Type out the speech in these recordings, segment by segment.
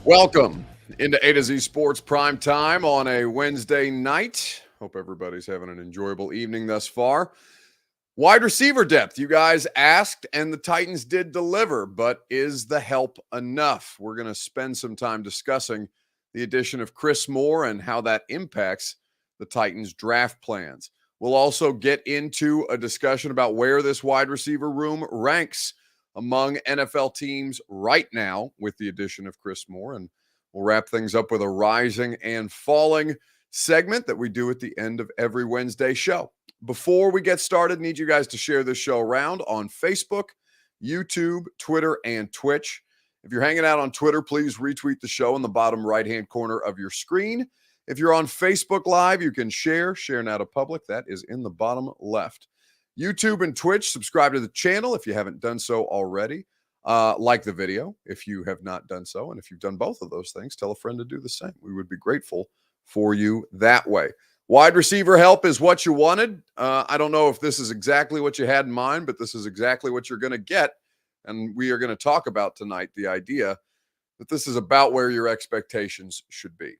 Welcome into A to Z Sports Prime Time on a Wednesday night. Hope everybody's having an enjoyable evening thus far. Wide receiver depth, you guys asked, and the Titans did deliver, but is the help enough? We're going to spend some time discussing the addition of Chris Moore and how that impacts the Titans' draft plans. We'll also get into a discussion about where this wide receiver room ranks among NFL teams right now with the addition of Chris Moore. And we'll wrap things up with a rising and falling segment that we do at the end of every Wednesday show. Before we get started, need you guys to share this show around on Facebook, YouTube, Twitter, and Twitch. If you're hanging out on Twitter, please retweet the show in the bottom right-hand corner of your screen. If you're on Facebook Live, you can share now to public. That is in the bottom left. YouTube and Twitch, subscribe to the channel if you haven't done so already. Like the video if you have not done so. And if you've done both of those things, tell a friend to do the same. We would be grateful for you that way. Wide receiver help is what you wanted. I don't know if this is exactly what you had in mind, but this is exactly what you're going to get. And we are going to talk about tonight the idea that this is about where your expectations should be.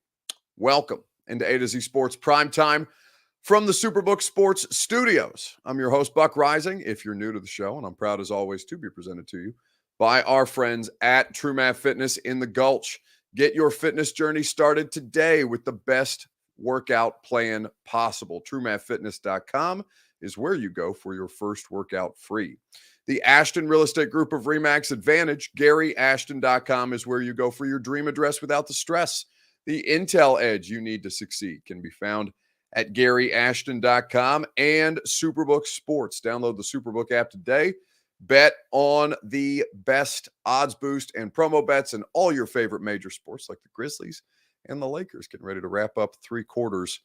Welcome into A to Z Sports Primetime from the Superbook Sports Studios. I'm your host, Buck Rising, if you're new to the show, and I'm proud as always to be presented to you by our friends at True Math Fitness in the Gulch. Get your fitness journey started today with the best workout plan possible. TrueMathFitness.com is where you go for your first workout free. The Ashton Real Estate Group of RE/MAX Advantage, GaryAshton.com is where you go for your dream address without the stress. The Intel edge you need to succeed can be found at GaryAshton.com and Superbook Sports. Download the Superbook app today. Bet on the best odds boost and promo bets in all your favorite major sports like the Grizzlies and the Lakers. Getting ready to wrap up 3/4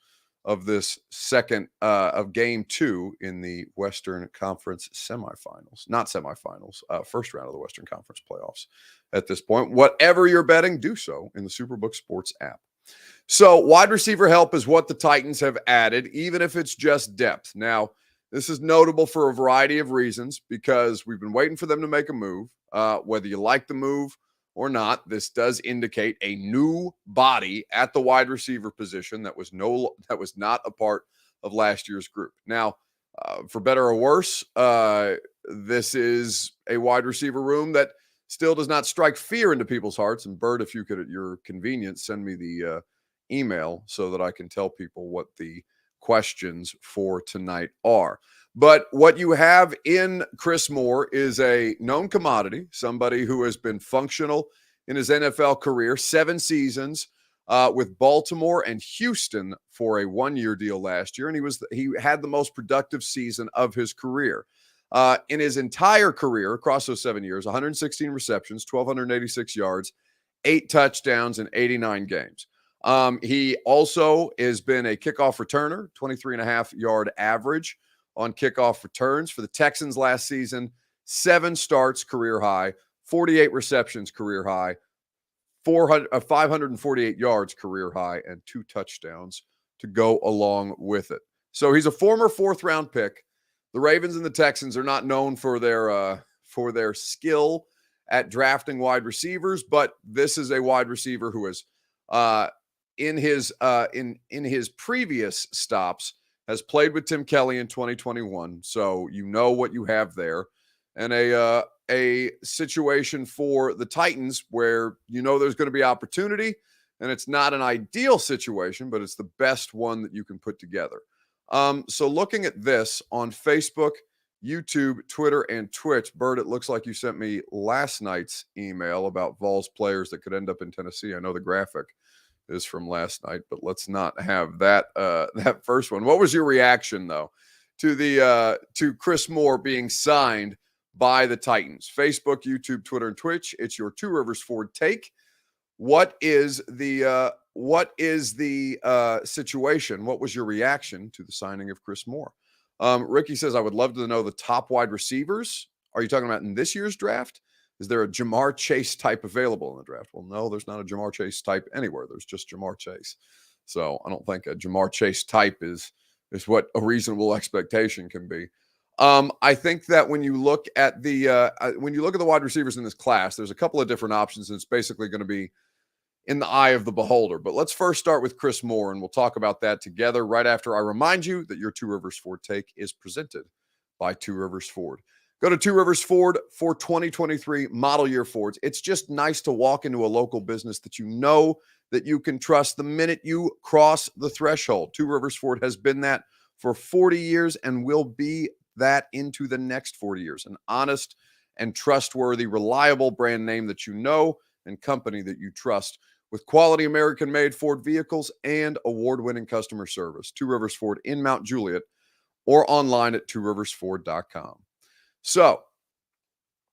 of this second of game 2 in the Western Conference semifinals. Not semifinals, first round of the Western Conference playoffs at this point. Whatever you're betting, do so in the Superbook Sports app. So wide receiver help is what the Titans have added, even if it's just depth. Now, this is notable for a variety of reasons because we've been waiting for them to make a move. Whether you like the move or not, this does indicate a new body at the wide receiver position that was not a part of last year's group. Now, for better or worse, this is a wide receiver room that still does not strike fear into people's hearts. And Bert, if you could at your convenience send me the email so that I can tell people what the questions for tonight are. But what you have in Chris Moore is a known commodity, somebody who has been functional in his NFL career, 7 seasons with Baltimore and Houston for a 1-year deal last year. And he had the most productive season of his career. In his entire career across those 7 years, 116 receptions, 1,286 yards, 8 touchdowns in 89 games. He also has been a kickoff returner, 23.5-yard average on kickoff returns for the Texans last season, 7 starts, career high, 48 receptions, career high, 548 yards, career high, and 2 touchdowns to go along with it. So he's a former 4th-round pick. The Ravens and the Texans are not known for their skill at drafting wide receivers, but this is a wide receiver who is in his previous stops has played with Tim Kelly in 2021. So you know what you have there. And a situation for the Titans where you know there's going to be opportunity, and it's not an ideal situation, but it's the best one that you can put together. So looking at this on Facebook, YouTube, Twitter, and Twitch, Bert, it looks like you sent me last night's email about Vols players that could end up in Tennessee. I know the graphic is from last night, but let's not have that that first one. What was your reaction though to Chris Moore being signed by the Titans? Facebook, YouTube, Twitter, and Twitch. It's your Two Rivers Ford take. What is the situation? What was your reaction to the signing of Chris Moore? Ricky says, I would love to know the top wide receivers. Are you talking about in this year's draft? Is there a Jamar Chase type available in the draft? Well, no, there's not a Jamar Chase type anywhere. There's just Jamar Chase. So I don't think a Jamar Chase type is what a reasonable expectation can be. I think that when you look at the wide receivers in this class, there's a couple of different options, and it's basically going to be in the eye of the beholder. But let's first start with Chris Moore, and we'll talk about that together right after I remind you that your Two Rivers Ford Take is presented by Two Rivers Ford. Go to Two Rivers Ford for 2023 model year Fords. It's just nice to walk into a local business that you know that you can trust the minute you cross the threshold. Two Rivers Ford has been that for 40 years and will be that into the next 40 years. An honest and trustworthy, reliable brand name that you know and company that you trust with quality American-made Ford vehicles and award-winning customer service. Two Rivers Ford in Mount Juliet or online at tworiversford.com. So,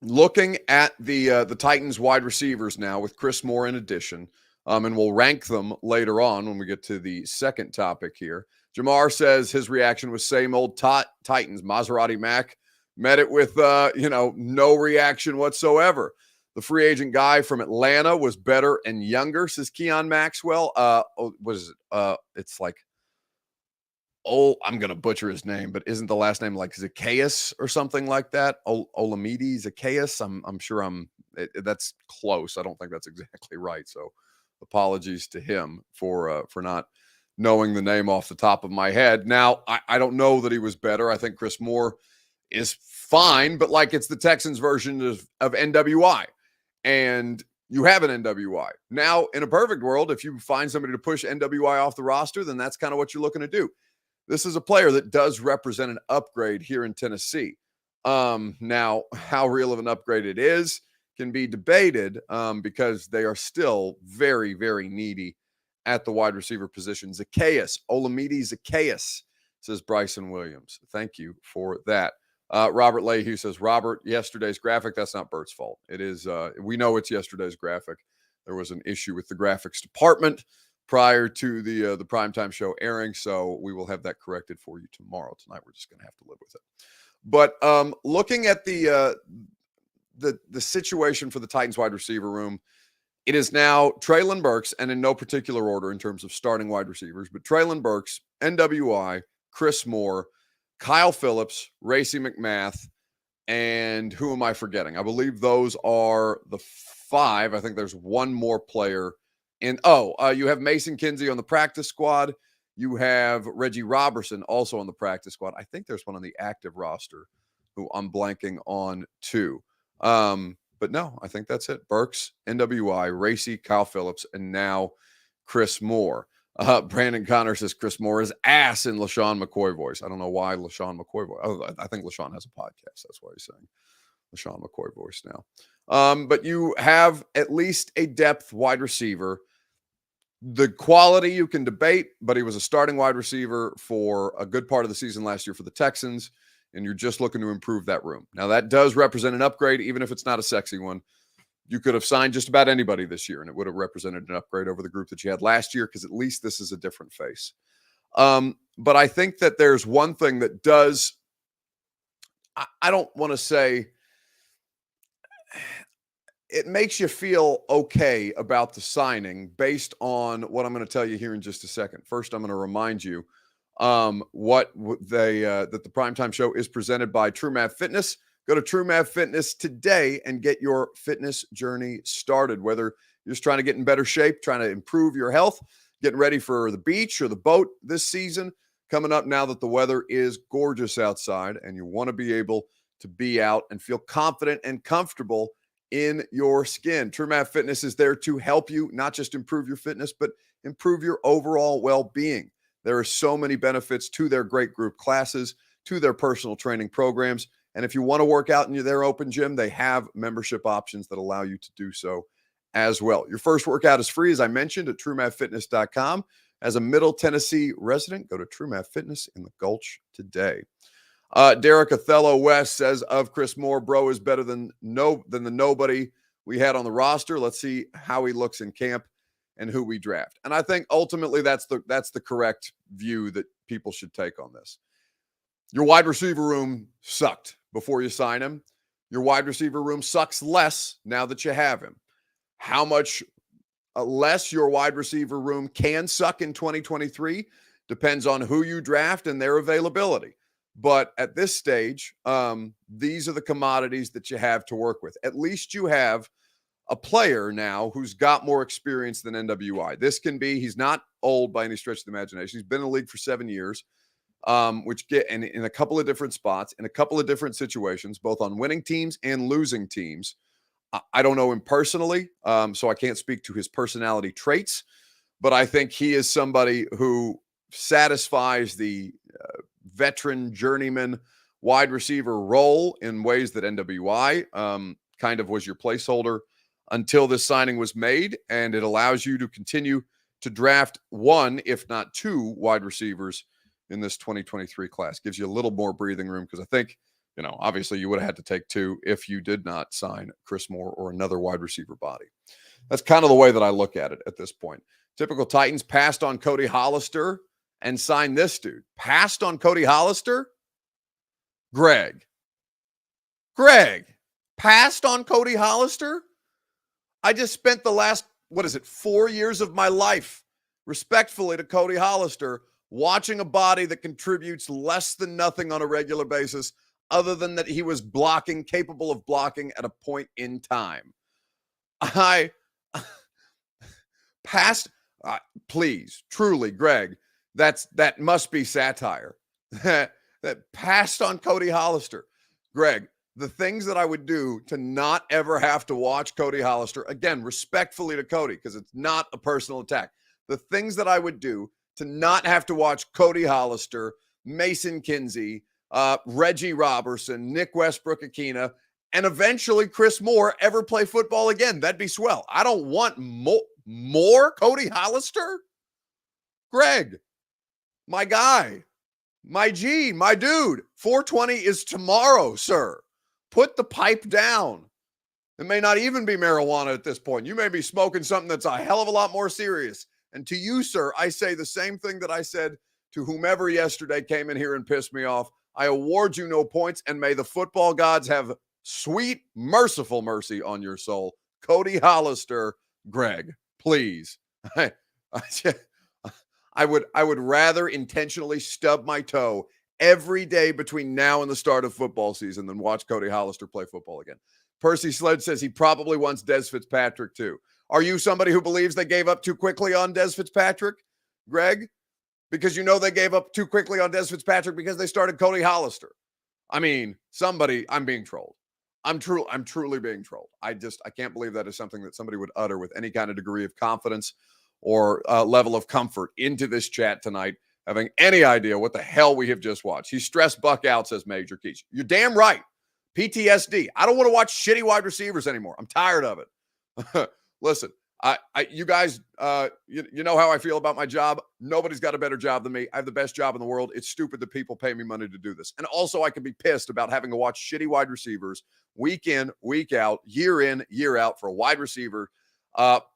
looking at the Titans wide receivers now with Chris Moore in addition, and we'll rank them later on when we get to the second topic here. Jamar says his reaction was same old Titans. Maserati Mac met it with, no reaction whatsoever. The free agent guy from Atlanta was better and younger, says Keon Maxwell. It's like, I'm going to butcher his name, but isn't the last name like Zacchaeus or something like that? Olamide Zacchaeus. I'm sure that's close. I don't think that's exactly right. So apologies to him for not knowing the name off the top of my head. Now, I don't know that he was better. I think Chris Moore is fine, but like it's the Texans version of NWI. And you have an NWI. Now, in a perfect world, if you find somebody to push NWI off the roster, then that's kind of what you're looking to do. This is a player that does represent an upgrade here in Tennessee. Now, how real of an upgrade it is can be debated because they are still very, very needy at the wide receiver position. Zacchaeus, Olamide Zacchaeus, says Bryson Williams. Thank you for that. Robert Lehue says, Robert, yesterday's graphic, that's not Bert's fault. It is, we know it's yesterday's graphic. There was an issue with the graphics department prior to the primetime show airing, so we will have that corrected for you tomorrow. Tonight, we're just going to have to live with it. But looking at the situation for the Titans wide receiver room, it is now Treylon Burks, and in no particular order in terms of starting wide receivers, but Treylon Burks, NWI, Chris Moore, Kyle Phillips, Racey McMath, and who am I forgetting? I believe those are the five. I think there's one more player. And you have Mason Kinsey on the practice squad. You have Reggie Robertson also on the practice squad. I think there's one on the active roster who I'm blanking on too. But no, I think that's it. Burks, NWI, Racey, Kyle Phillips, and now Chris Moore. Brandon Connor says Chris Moore is ass in LaShawn McCoy voice. I don't know why LaShawn McCoy voice. Oh, I think LaShawn has a podcast. That's why he's saying LaShawn McCoy voice now. But you have at least a depth wide receiver. The quality you can debate, but he was a starting wide receiver for a good part of the season last year for the Texans, and you're just looking to improve that room. Now, that does represent an upgrade, even if it's not a sexy one. You could have signed just about anybody this year, and it would have represented an upgrade over the group that you had last year, because at least this is a different face. But I think that there's one thing that does, I don't want to say, it makes you feel okay about the signing based on what I'm going to tell you here in just a second. First, I'm going to remind you that the Primetime Show is presented by TrueMath Fitness. Go to TrueMath Fitness today and get your fitness journey started. Whether you're just trying to get in better shape, trying to improve your health, getting ready for the beach or the boat this season, coming up now that the weather is gorgeous outside and you want to be able to be out and feel confident and comfortable in your skin. TrueMath Fitness is there to help you not just improve your fitness, but improve your overall well-being. There are so many benefits to their great group classes, to their personal training programs. And if you want to work out in their open gym, they have membership options that allow you to do so as well. Your first workout is free, as I mentioned, at TrueMathFitness.com. As a Middle Tennessee resident, go to TrueMath Fitness in the Gulch today. Derek Othello West says of Chris Moore, bro is better than the nobody we had on the roster. Let's see how he looks in camp and who we draft. And I think ultimately that's the correct view that people should take on this. Your wide receiver room sucked before you sign him. Your wide receiver room sucks less now that you have him. How much less your wide receiver room can suck in 2023 depends on who you draft and their availability. But at this stage, these are the commodities that you have to work with. At least you have a player now who's got more experience than NWI. This can be, he's not old by any stretch of the imagination. He's been in the league for 7 years, which get in a couple of different spots, in a couple of different situations, both on winning teams and losing teams. I don't know him personally, so I can't speak to his personality traits, but I think he is somebody who satisfies the veteran journeyman wide receiver role in ways that NWI kind of was your placeholder until this signing was made, and it allows you to continue to draft one, if not two, wide receivers in this 2023 class. Gives you a little more breathing room because I think, obviously you would have had to take two if you did not sign Chris Moore or another wide receiver body. That's kind of the way that I look at it at this point. Typical Titans passed on Cody Hollister and signed this dude. Passed on Cody Hollister? Greg, passed on Cody Hollister? I just spent the last, 4 years of my life, respectfully to Cody Hollister, watching a body that contributes less than nothing on a regular basis, other than that he was capable of blocking at a point in time. I passed, please, truly, Greg, that must be satire. That passed on Cody Hollister. Greg, the things that I would do to not ever have to watch Cody Hollister, again, respectfully to Cody, because it's not a personal attack. The things that I would do to not have to watch Cody Hollister, Mason Kinsey, Reggie Robertson, Nick Westbrook-Akina, and eventually Chris Moore ever play football again. That'd be swell. I don't want more Cody Hollister. Greg, my guy, my G, my dude, 420 is tomorrow, sir. Put the pipe down. It may not even be marijuana at this point. You may be smoking something that's a hell of a lot more serious. And to you, sir, I say the same thing that I said to whomever yesterday came in here and pissed me off. I award you no points, and may the football gods have sweet, merciful mercy on your soul. Cody Hollister, Greg, please. I would rather intentionally stub my toe every day between now and the start of football season than watch Cody Hollister play football again. Percy Sledge says he probably wants Des Fitzpatrick too. Are you somebody who believes they gave up too quickly on Des Fitzpatrick, Greg? Because they gave up too quickly on Des Fitzpatrick because they started Cody Hollister. I mean, I'm being trolled. I'm truly being trolled. I can't believe that is something that somebody would utter with any kind of degree of confidence or level of comfort into this chat tonight, having any idea what the hell we have just watched. He's stressed Buck out, says Major Keach. You're damn right. PTSD. I don't want to watch shitty wide receivers anymore. I'm tired of it. Listen, you guys, you know how I feel about my job. Nobody's got a better job than me. I have the best job in the world. It's stupid that people pay me money to do this. And also I can be pissed about having to watch shitty wide receivers week in, week out, year in, year out for a wide receiver.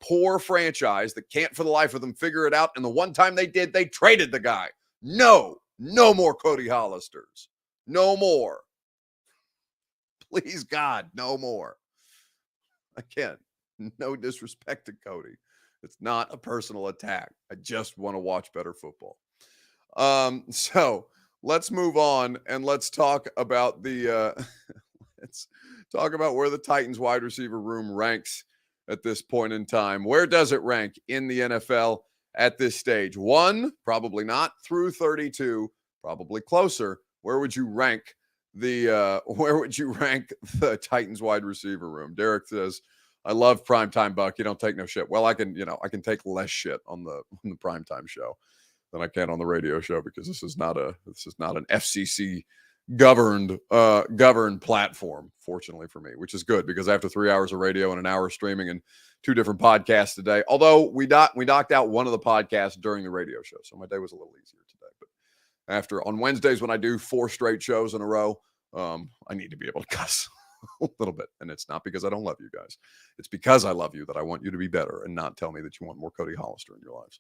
Poor franchise that can't for the life of them figure it out. And the one time they did, they traded the guy. No more Cody Hollisters. No more. Please, God, no more. Again, no disrespect to Cody. It's not a personal attack. I just want to watch better football. So let's move on and let's talk about let's talk about where the Titans wide receiver room ranks at this point in time. Where does it rank in the NFL at this stage? 1, probably not, through 32, probably closer. Where would you rank the Titans wide receiver room? Derek says, I love primetime Buck. You don't take no shit. Well, I can take less shit on the primetime show than I can on the radio show, because this is not an FCC governed platform, fortunately for me, which is good, because after 3 hours of radio and an hour of streaming and 2 different podcasts today, although we knocked out one of the podcasts during the radio show, so my day was a little easier today. But on Wednesdays, when I do 4 straight shows in a row, I need to be able to cuss a little bit. And it's not because I don't love you guys. It's because I love you that I want you to be better and not tell me that you want more Cody Hollister in your lives.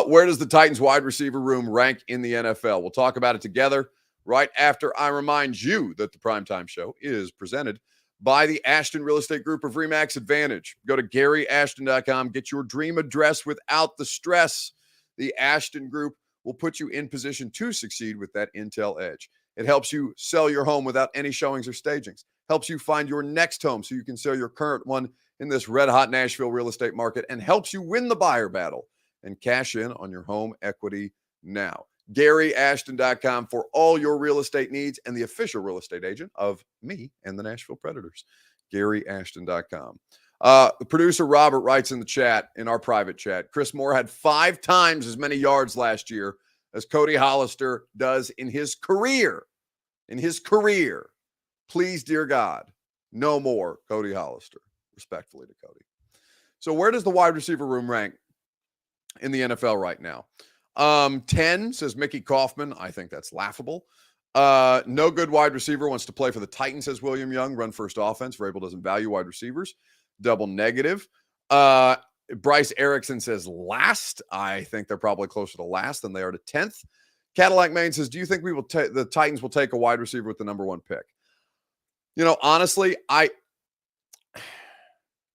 Where does the Titans wide receiver room rank in the NFL? We'll talk about it together right after I remind you that the Primetime Show is presented by the Ashton Real Estate Group of RE/MAX Advantage. Go to GaryAshton.com. Get your dream address without the stress. The Ashton Group will put you in position to succeed with that Intel edge. It helps you sell your home without any showings or stagings. Helps you find your next home so you can sell your current one in this red-hot Nashville real estate market and helps you win the buyer battle and cash in on your home equity now. GaryAshton.com for all your real estate needs and the official real estate agent of me and the Nashville Predators. GaryAshton.com. The producer Robert writes in the chat, in our private chat, Chris Moore had 5 times as many yards last year as Cody Hollister does in his career. In his career. Please, dear God, no more Cody Hollister. Respectfully to Cody. So where does the wide receiver room rank in the NFL right now? 10 says Mickey Kaufman. I think that's laughable. No good wide receiver wants to play for the Titans, says William Young. Run first offense. Vrabel doesn't value wide receivers. Double negative. Bryce Erickson says last. I think they're probably closer to last than they are to 10th. Cadillac Maine says, do you think the Titans will take a wide receiver with the number 1 pick? You know, honestly,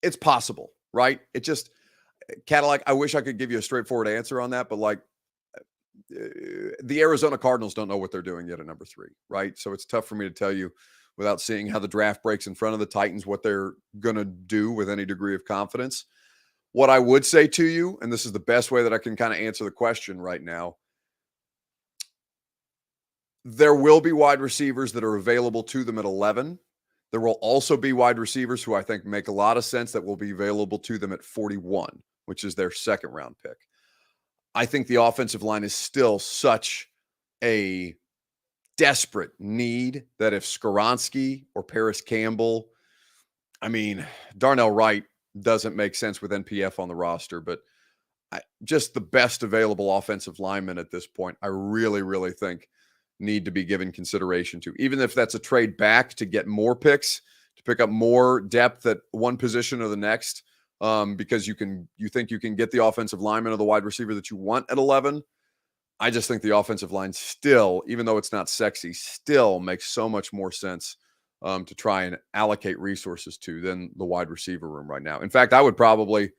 it's possible, right? It just, Cadillac, I wish I could give you a straightforward answer on that, but like the Arizona Cardinals don't know what they're doing yet at number 3, right? So it's tough for me to tell you without seeing how the draft breaks in front of the Titans, what they're going to do with any degree of confidence. What I would say to you, and this is the best way that I can kind of answer the question right now, there will be wide receivers that are available to them at 11. There will also be wide receivers who I think make a lot of sense that will be available to them at 41, which is their second round pick. I think the offensive line is still such a desperate need that if Skoronski or Paris Campbell, I mean, Darnell Wright doesn't make sense with NPF on the roster, but just the best available offensive lineman at this point, I really, really think need to be given consideration to, even if that's a trade back to get more picks, to pick up more depth at one position or the next, because you think you can get the offensive lineman or the wide receiver that you want at 11. I just think the offensive line still, even though it's not sexy, still makes so much more sense to try and allocate resources to than the wide receiver room right now. In fact, I would probably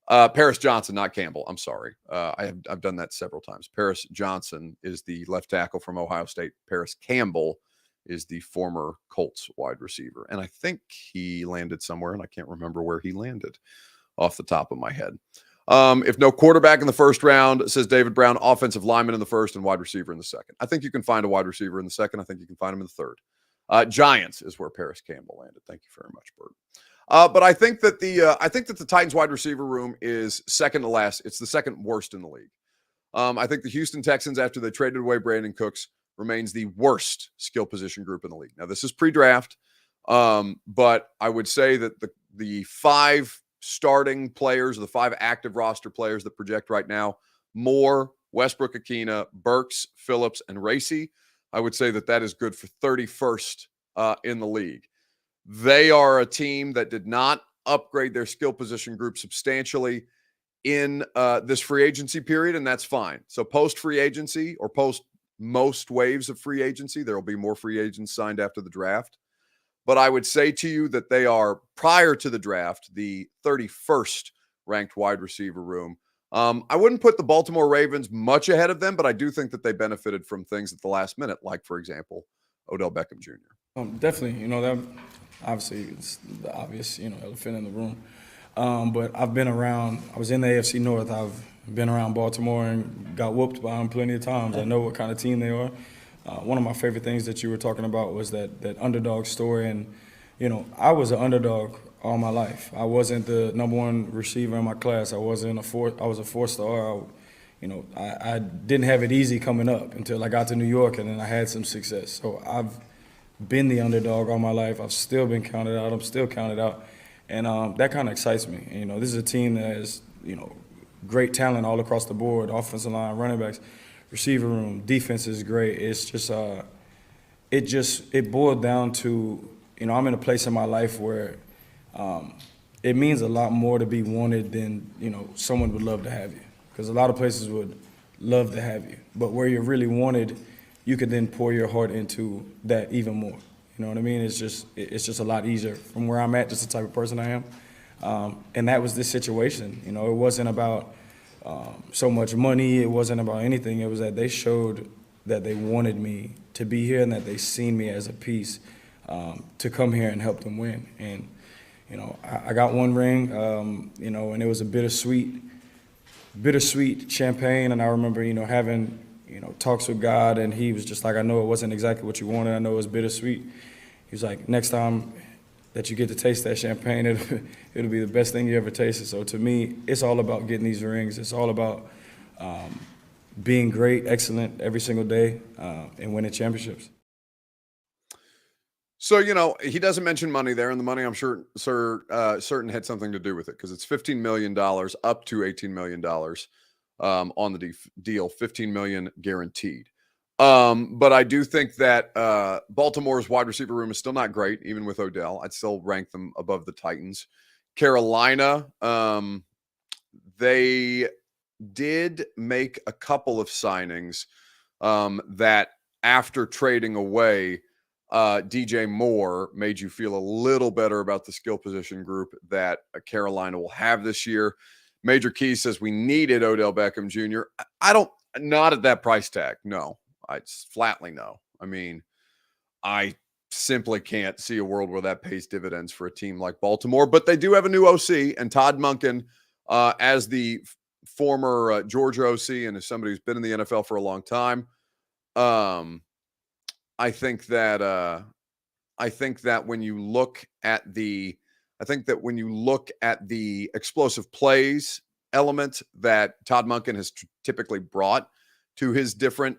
Paris Johnson, not Campbell. I'm sorry. I've done that several times. Paris Johnson is the left tackle from Ohio State. Paris Campbell is the former Colts wide receiver. And I think he landed somewhere, and I can't remember where he landed off the top of my head. If no quarterback in the first round, says David Brown, offensive lineman in the first and wide receiver in the second. I think you can find a wide receiver in the second. I think you can find him in the third. Giants is where Paris Campbell landed. Thank you very much, Bert. But I think that the Titans wide receiver room is second to last. It's the second worst in the league. I think the Houston Texans, after they traded away Brandon Cooks, remains the worst skill position group in the league. Now, this is pre-draft, but I would say that the 5 starting players, the 5 active roster players that project right now, Moore, Westbrook-Akina, Burks, Phillips, and Racy, I would say that is good for 31st in the league. They are a team that did not upgrade their skill position group substantially in this free agency period, and that's fine. So post-free agency or post most waves of free agency, there will be more free agents signed after the draft. But I would say to you that they are, prior to the draft, the 31st ranked wide receiver room. I wouldn't put the Baltimore Ravens much ahead of them, but I do think that they benefited from things at the last minute, like, for example, Odell Beckham Jr. Definitely, that obviously it's the obvious, elephant in the room. But I've been around. I was in the AFC North. I've been around Baltimore and got whooped by them plenty of times. I know what kind of team they are. One of my favorite things that you were talking about was that underdog story. And, I was an underdog all my life. I wasn't the number 1 receiver in my class. I was a 4-star. I didn't have it easy coming up until I got to New York, and then I had some success. So I've been the underdog all my life. I've still been counted out. I'm still counted out. And that kind of excites me. And, this is a team that has, great talent all across the board, offensive line, running backs, receiver room, defense is great. It's just it boiled down to, I'm in a place in my life where it means a lot more to be wanted than, someone would love to have you. Because a lot of places would love to have you. But where you're really wanted, you could then pour your heart into that even more. You know what I mean? It's just a lot easier from where I'm at, just the type of person I am. And that was this situation. It wasn't about so much money. It wasn't about anything. It was that they showed that they wanted me to be here and that they seen me as a piece to come here and help them win. And, I got one ring, and it was a bittersweet champagne. And I remember, having, talks with God, and he was just like, I know it wasn't exactly what you wanted. I know it was bittersweet. He was like, next time that you get to taste that champagne, it'll be the best thing you ever tasted. So to me, it's all about getting these rings. It's all about being great, excellent every single day, and winning championships. So, he doesn't mention money there, and the money I'm sure certain had something to do with it because it's $15 million up to $18 million on the deal, $15 million guaranteed. But I do think that Baltimore's wide receiver room is still not great, even with Odell. I'd still rank them above the Titans. Carolina, they did make a couple of signings that after trading away DJ Moore made you feel a little better about the skill position group that Carolina will have this year. Major Key says we needed Odell Beckham Jr. I don't, not at that price tag. No, I flatly no. I mean, I simply can't see a world where that pays dividends for a team like Baltimore, but they do have a new OC, and Todd Monken, as the former Georgia OC and as somebody who's been in the NFL for a long time, I think that when you look at the explosive plays element that Todd Monken has typically brought to his different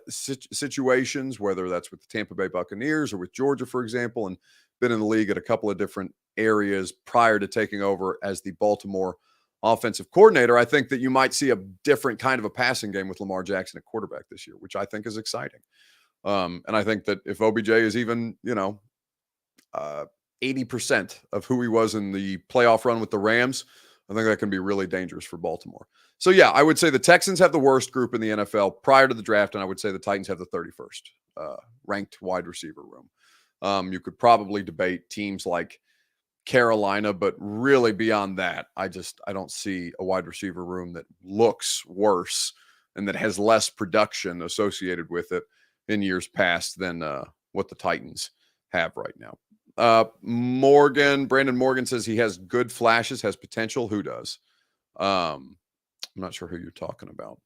situations, whether that's with the Tampa Bay Buccaneers or with Georgia, for example, and been in the league at a couple of different areas prior to taking over as the Baltimore offensive coordinator, I think that you might see a different kind of a passing game with Lamar Jackson at quarterback this year, which I think is exciting. And I think that if OBJ is even, 80% of who he was in the playoff run with the Rams, I think that can be really dangerous for Baltimore. So, yeah, I would say the Texans have the worst group in the NFL prior to the draft, and I would say the Titans have the 31st ranked wide receiver room. You could probably debate teams like Carolina, but really beyond that, I don't see a wide receiver room that looks worse and that has less production associated with it in years past than what the Titans have right now. Brandon Morgan says he has good flashes, has potential. Who does? I'm not sure who you're talking about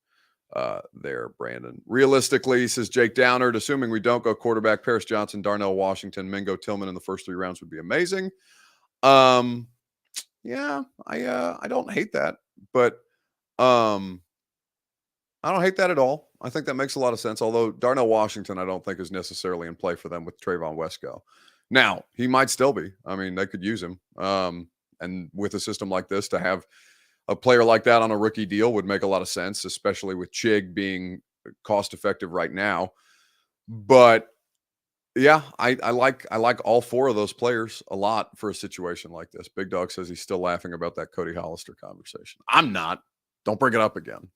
there, Brandon. Realistically, says Jake Downard, assuming we don't go quarterback, Paris Johnson, Darnell Washington, Mingo Tillman in the first 3 rounds would be amazing. Yeah, I don't hate that, but I don't hate that at all. I think that makes a lot of sense. Although Darnell Washington, I don't think is necessarily in play for them with Trayvon Wesco. Now, he might still be. I mean, they could use him. And with a system like this, to have a player like that on a rookie deal would make a lot of sense, especially with Chig being cost effective right now. But yeah, I like all 4 of those players a lot for a situation like this. Big Dog says he's still laughing about that Cody Hollister conversation. I'm not. Don't bring it up again.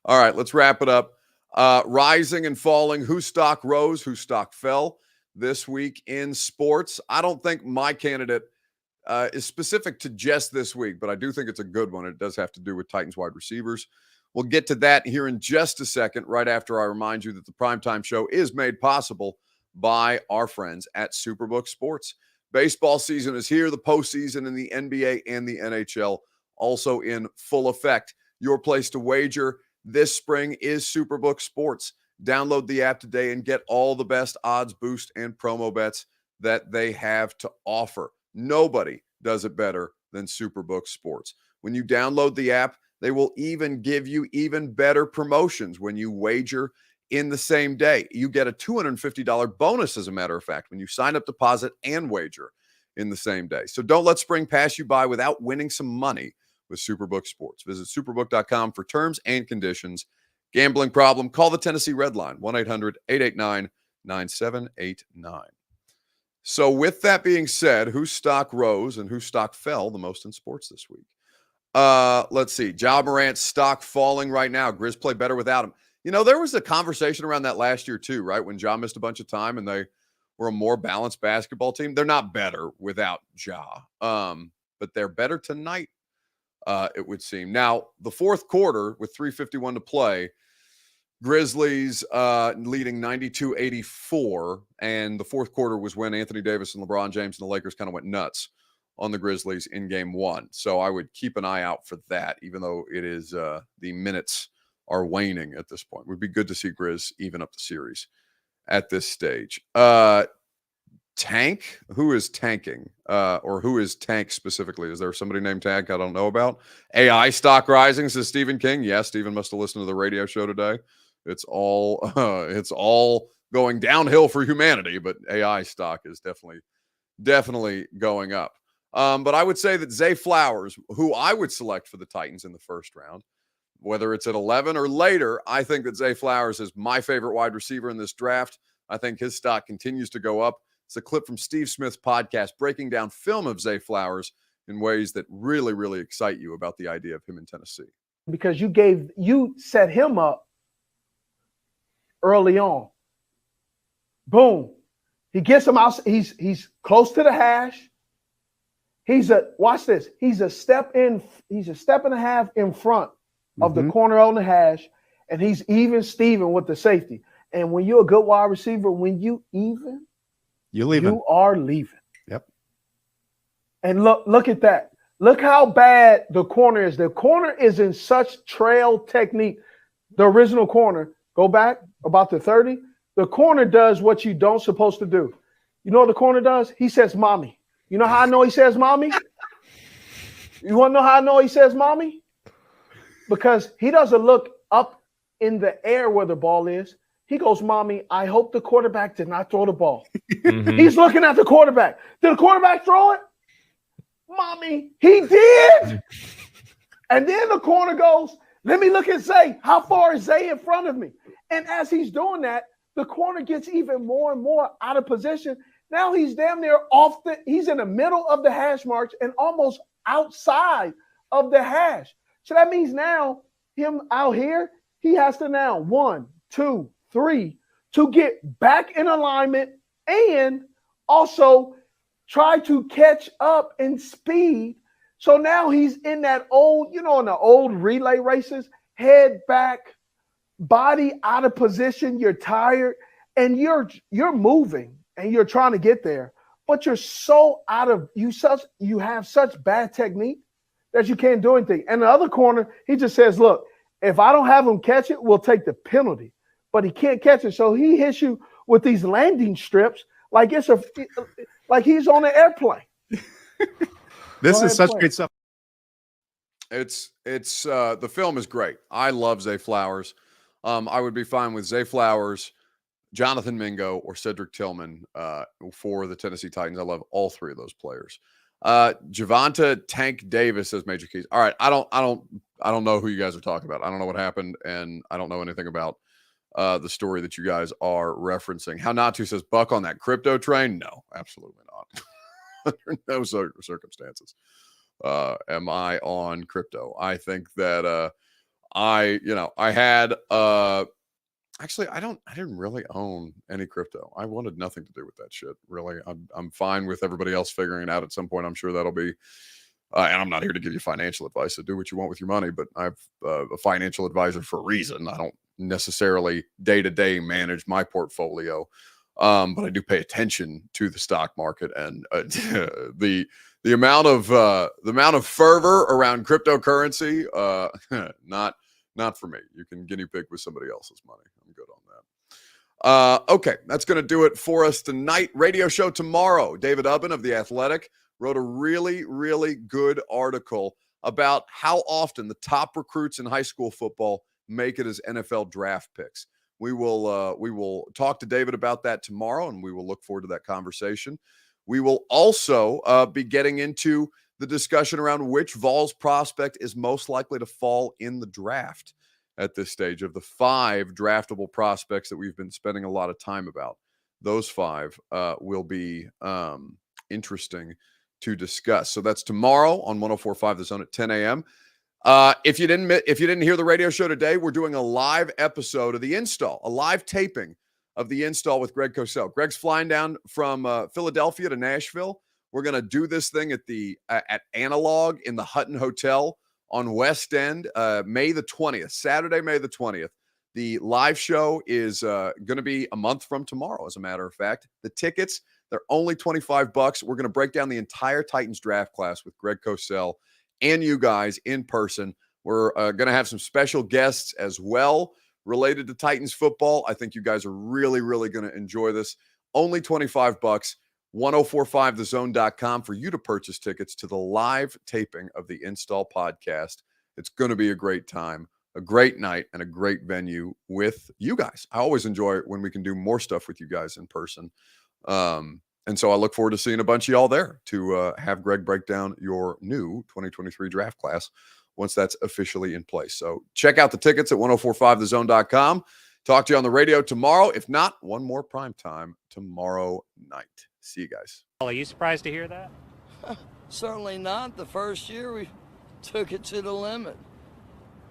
All right, let's wrap it up. Rising and falling. Whose stock rose? Whose stock fell this week in sports? I don't think my candidate is specific to just this week, but I do think it's a good one. It does have to do with Titans wide receivers. We'll get to that here in just a second, right after I remind you that the Primetime Show is made possible by our friends at Superbook Sports. Baseball season is here. The postseason in the NBA and the NHL also in full effect. Your place to wager this spring is Superbook Sports. Download the app today and get all the best odds, boost, and promo bets that they have to offer. Nobody does it better than Superbook Sports. When you download the app, they will even give you even better promotions when you wager in the same day. You get a $250 bonus, as a matter of fact, when you sign up, deposit, and wager in the same day. So don't let spring pass you by without winning some money with Superbook Sports. Visit superbook.com for terms and conditions. Gambling problem? Call the Tennessee Red Line, 1-800-889-9789. So with that being said, whose stock rose and whose stock fell the most in sports this week? Let's see. Ja Morant's stock falling right now. Grizz play better without him. There was a conversation around that last year too, right? When Ja missed a bunch of time and they were a more balanced basketball team. They're not better without Ja, but they're better tonight, it would seem. Now, the fourth quarter with 3:51 to play, Grizzlies leading 92-84, and the fourth quarter was when Anthony Davis and LeBron James and the Lakers kind of went nuts on the Grizzlies in game 1. So I would keep an eye out for that, even though it is the minutes are waning at this point. It would be good to see Grizz even up the series at this stage. Tank? Who is tanking? Or who is Tank specifically? Is there somebody named Tank I don't know about? AI stock rising, says Stephen King. Yes, Stephen must have listened to the radio show today. It's all going downhill for humanity, but AI stock is definitely going up. But I would say that Zay Flowers, who I would select for the Titans in the first round, whether it's at 11 or later, I think that Zay Flowers is my favorite wide receiver in this draft. I think his stock continues to go up. It's a clip from Steve Smith's podcast breaking down film of Zay Flowers in ways that really, really excite you about the idea of him in Tennessee. Because you set him up early on. Boom. He gets him out. He's close to the hash. Watch this. He's a step and a half in front of the corner on the hash, and he's even Steven with the safety. And when you're a good wide receiver, when you even, you are leaving. Yep. And look at that. Look how bad the corner is. The corner is in such trail technique. The original corner, go back about the 30. The corner does what you don't supposed to do. You know what the corner does? He says, mommy. You know how I know he says mommy? You want to know how I know he says mommy? Because he doesn't look up in the air where the ball is. He goes, mommy, I hope the quarterback did not throw the ball. He's looking at the quarterback. Did the quarterback throw it? Mommy, he did. And then the corner goes, let me look at Zay. How far is Zay in front of me? And as he's doing that, the corner gets even more and more out of position. Now he's damn near he's in the middle of the hash marks and almost outside of the hash. So that means now him out here, he has to now 1, 2, 3 to get back in alignment and also try to catch up in speed. So now he's in that old, in the old relay races, head back, body out of position. You're tired and you're moving and you're trying to get there, but you're so you have such bad technique that you can't do anything. And the other corner, he just says, look, if I don't have him catch it, we'll take the penalty. But he can't catch it. So he hits you with these landing strips like like he's on an airplane. This is such great stuff. It's the film is great. I love Zay Flowers. I would be fine with Zay Flowers, Jonathan Mingo, or Cedric Tillman for the Tennessee Titans. I love all three of those players. Javonta Tank Davis says Major Keys. All right, I don't know who you guys are talking about. I don't know what happened, and I don't know anything about the story that you guys are referencing. How Not To says Buck on that crypto train. No, absolutely not. Under no circumstances am I on crypto. I think that I had actually I didn't really own any crypto. I wanted nothing to do with that shit. Really, I'm fine with everybody else figuring it out at some point. I'm sure that'll be. And I'm not here to give you financial advice. So do what you want with your money. But I have a financial advisor for a reason. I don't necessarily day-to-day manage my portfolio, but I do pay attention to the stock market and the amount of fervor around cryptocurrency. Not for me. You can guinea pig with somebody else's money. I'm good on that. Okay, that's going to do it for us tonight. Radio show tomorrow. David Ubben of The Athletic wrote a really, really good article about how often the top recruits in high school football make it as NFL draft picks. We will talk to David about that tomorrow, and we will look forward to that conversation. We will also be getting into the discussion around which Vols prospect is most likely to fall in the draft at this stage of the 5 draftable prospects that we've been spending a lot of time about. Those 5 will be interesting to discuss. So that's tomorrow on 104.5 The Zone at 10 a.m. If you didn't hear the radio show today, we're doing a live episode of The Install, a live taping of The Install with Greg Cosell. Greg's flying down from Philadelphia to Nashville. We're going to do this thing at Analog in the Hutton Hotel on West End, May the 20th, Saturday, May the 20th. The live show is going to be a month from tomorrow, as a matter of fact. The tickets, They're only $25. We're going to break down the entire Titans draft class with Greg Cosell and you guys in person. We're going to have some special guests as well related to Titans football. I think you guys are really, really going to enjoy this. Only $25, 1045thezone.com for you to purchase tickets to the live taping of the Install podcast. It's going to be a great time, a great night, and a great venue with you guys. I always enjoy it when we can do more stuff with you guys in person. And so I look forward to seeing a bunch of y'all there to have Greg break down your new 2023 draft class once that's officially in place. So check out the tickets at 1045thezone.com. Talk to you on the radio tomorrow. If not, one more prime time tomorrow night. See you guys. Are you surprised to hear that? Certainly not. The first year we took it to the limit.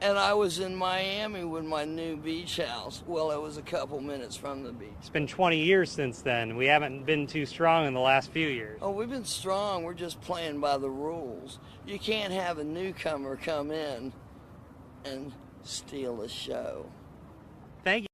And I was in Miami with my new beach house. Well, it was a couple minutes from the beach. It's been 20 years since then. We haven't been too strong in the last few years. Oh, we've been strong. We're just playing by the rules. You can't have a newcomer come in and steal the show. Thank you.